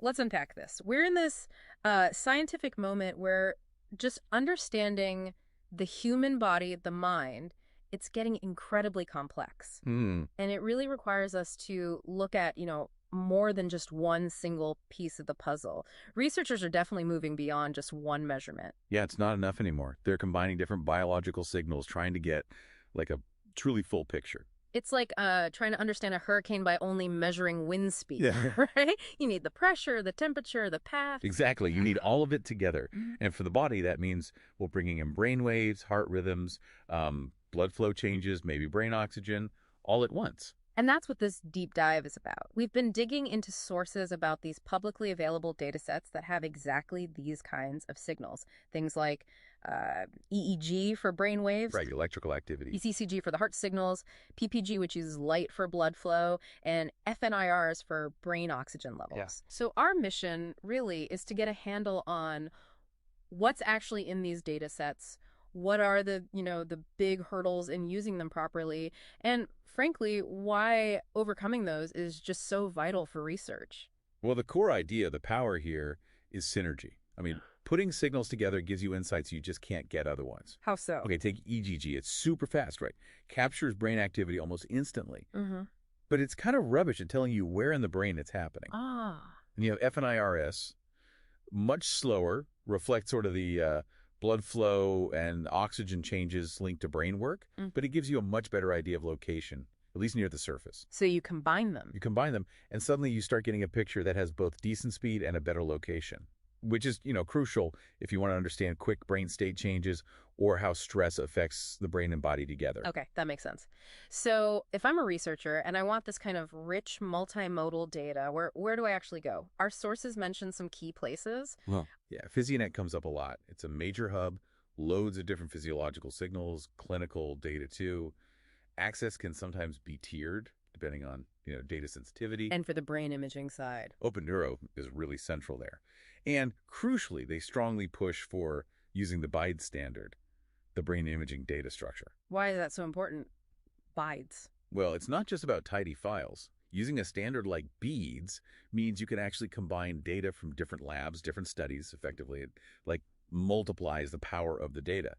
let's unpack this. We're in this scientific moment where just understanding the human body, the mind, it's getting incredibly complex. Hmm. And it really requires us to look at, more than just one single piece of the puzzle. Researchers are definitely moving beyond just one measurement. Yeah, it's not enough anymore. They're combining different biological signals, trying to get like a truly full picture. It's like trying to understand a hurricane by only measuring wind speed, Yeah. right? You need the pressure, the temperature, the path. Exactly. You need all of it together. And for the body, that means we're bringing in brain waves, heart rhythms, blood flow changes, maybe brain oxygen, all at once. And that's what this deep dive is about. We've been digging into sources about these publicly available data sets that have exactly these kinds of signals. Things like EEG for brain waves, Right, electrical activity. ECCG for the heart signals, PPG, which uses light for blood flow, and fNIRS for brain oxygen Yeah. levels. So our mission really is to get a handle on what's actually in these data sets, what are the big hurdles in using them properly, and frankly, why overcoming those is just so vital for research. Well, the core idea, the power here, is synergy. I mean, putting signals together gives you insights you just can't get otherwise. How so? Okay, take EGG. It's super fast, right? Captures brain activity almost instantly. Mm-hmm. But it's kind of rubbish at telling you where in the brain it's happening. Ah. And you have fNIRS, much slower, reflects sort of the blood flow and oxygen changes linked to brain work, Mm. but it gives you a much better idea of location, at least near the surface. So you combine them. You combine them, and suddenly you start getting a picture that has both decent speed and a better location, which is, crucial if you want to understand quick brain state changes or how stress affects the brain and body together. Okay, that makes sense. So if I'm a researcher and I want this kind of rich multimodal data, where do I actually go? Our sources mention some key places. Well, yeah, PhysioNet comes up a lot. It's a major hub, loads of different physiological signals, clinical data too. Access can sometimes be tiered depending on, data sensitivity. And for the brain imaging side. Open Neuro is really central there. And crucially, they strongly push for using the BIDE standard, the brain imaging data structure. Why is that so important? Bides. Well, it's not just about tidy files. Using a standard like beads means you can actually combine data from different labs, different studies effectively. It like multiplies the power of the data.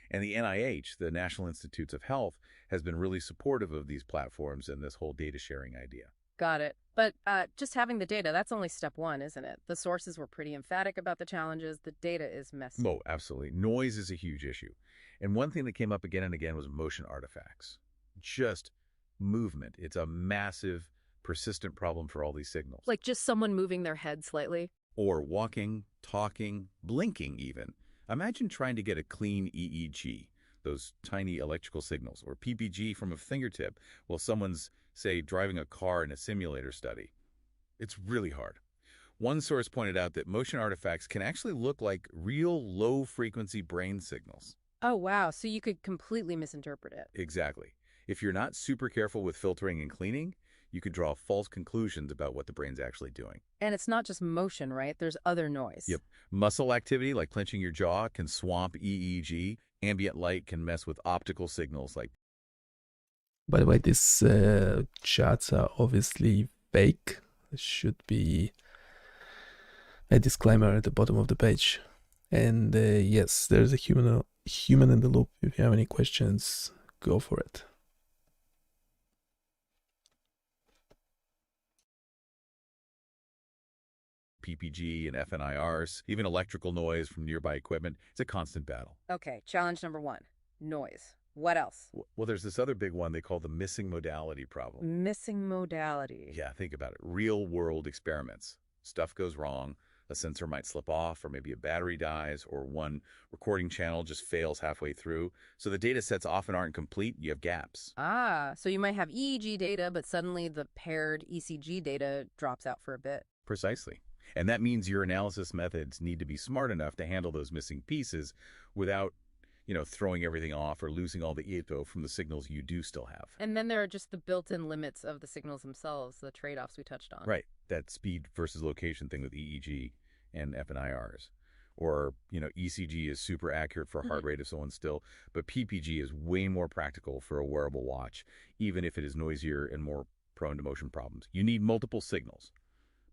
And the NIH, the National Institutes of Health, has been really supportive of these platforms and this whole data sharing idea. Got it. But just having the data, that's only step one, isn't it? The sources were pretty emphatic about the challenges. The data is messy. Oh, absolutely. Noise is a huge issue. And one thing that came up again and again was motion artifacts. Just movement. It's a massive, persistent problem for all these signals. Like just someone moving their head slightly. Or walking, talking, blinking even. Imagine trying to get a clean EEG, those tiny electrical signals, or PPG from a fingertip while someone's, say, driving a car in a simulator study. It's really hard. One source pointed out that motion artifacts can actually look like real low-frequency brain signals. Oh, wow. So you could completely misinterpret it. Exactly. If you're not super careful with filtering and cleaning, you could draw false conclusions about what the brain's actually doing. And it's not just motion, right? There's other noise. Yep. Muscle activity, like clenching your jaw, can swamp EEG. Ambient light can mess with optical signals like... By the way, these charts are obviously fake. There should be a disclaimer at the bottom of the page. And yes, there's a human in the loop. If you have any questions, go for it. PPG and fNIRS, even electrical noise from nearby equipment. It's a constant battle. Okay, challenge number one, noise. What else? Well, there's this other big one they call the missing modality problem. Missing modality. Yeah, think about it. Real-world experiments. Stuff goes wrong. A sensor might slip off, or maybe a battery dies, or one recording channel just fails halfway through. So the data sets often aren't complete. You have gaps. Ah, so you might have EEG data, but suddenly the paired ECG data drops out for a bit. Precisely. And that means your analysis methods need to be smart enough to handle those missing pieces without, throwing everything off or losing all the info from the signals you do still have. And then there are just the built-in limits of the signals themselves, the trade-offs we touched on. Right. That speed versus location thing with EEG and fNIRs. Or, ECG is super accurate for heart rate if someone's still, but PPG is way more practical for a wearable watch, even if it is noisier and more prone to motion problems. You need multiple signals.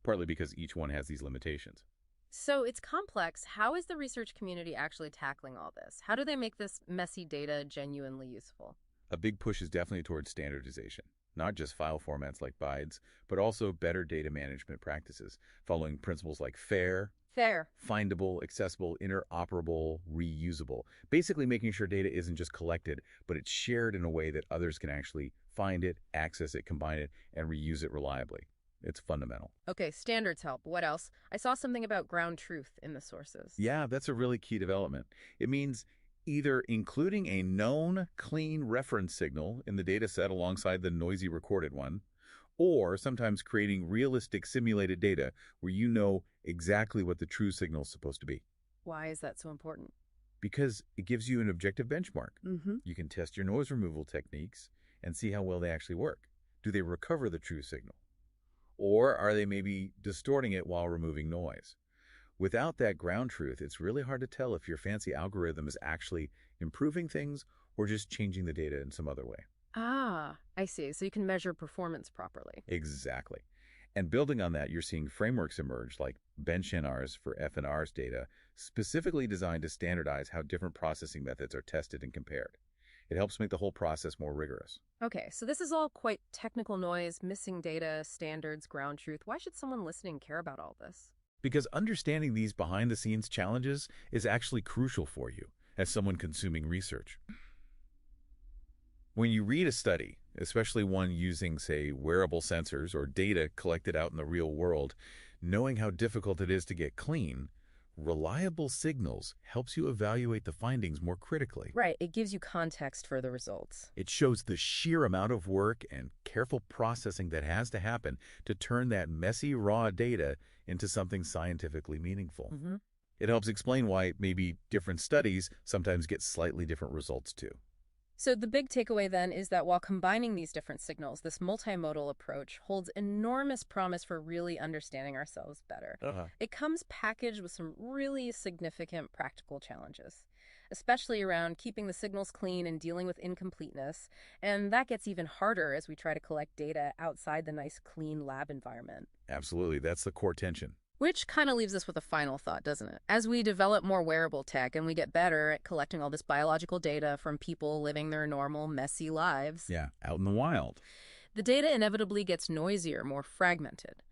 partly because each one has these limitations. So it's complex. How is the research community actually tackling all this? How do they make this messy data genuinely useful? A big push is definitely towards standardization, not just file formats like BIDES, but also better data management practices, following principles like FAIR, Fair. findable, accessible, interoperable, reusable. Basically making sure data isn't just collected, but it's shared in a way that others can actually find it, access it, combine it, and reuse it reliably. It's fundamental. Okay, standards help. What else? I saw something about ground truth in the sources. Yeah, that's a really key development. It means either including a known clean reference signal in the data set alongside the noisy recorded one, or sometimes creating realistic simulated data where you know exactly what the true signal is supposed to be. Why is that so important? Because it gives you an objective benchmark. Mm-hmm. You can test your noise removal techniques and see how well they actually work. Do they recover the true signal? Or are they maybe distorting it while removing noise? Without that ground truth, it's really hard to tell if your fancy algorithm is actually improving things or just changing the data in some other way. Ah, I see. So you can measure performance properly. Exactly. And building on that, you're seeing frameworks emerge like fNIRS for fNIRS data, specifically designed to standardize how different processing methods are tested and compared. It helps make the whole process more rigorous. Okay, so this is all quite technical noise, missing data, standards, ground truth. Why should someone listening care about all this? Because understanding these behind-the-scenes challenges is actually crucial for you as someone consuming research. When you read a study, especially one using, say, wearable sensors or data collected out in the real world, knowing how difficult it is to get clean, reliable signals helps you evaluate the findings more critically. Right, it gives you context for the results. It shows the sheer amount of work and careful processing that has to happen to turn that messy, raw data into something scientifically meaningful. Mm-hmm. It helps explain why maybe different studies sometimes get slightly different results too. So the big takeaway then is that while combining these different signals, this multimodal approach holds enormous promise for really understanding ourselves better. It comes packaged with some really significant practical challenges, especially around keeping the signals clean and dealing with incompleteness. And that gets even harder as we try to collect data outside the nice, clean lab environment. Absolutely, that's the core tension. Which kind of leaves us with a final thought, doesn't it? As we develop more wearable tech and we get better at collecting all this biological data from people living their normal, messy lives, Yeah, out in the wild. the data inevitably gets noisier, more fragmented.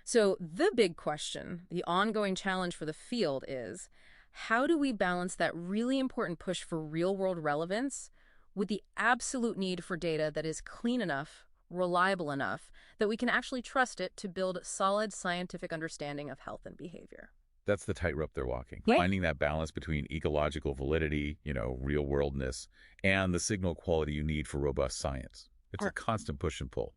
So the big question, the ongoing challenge for the field is, how do we balance that really important push for real-world relevance with the absolute need for data that is clean enough, reliable enough, that we can actually trust it to build solid scientific understanding of health and behavior? That's the tightrope they're walking. Right. Finding that balance between ecological validity, real worldness, and the signal quality you need for robust science. It's a constant push and pull.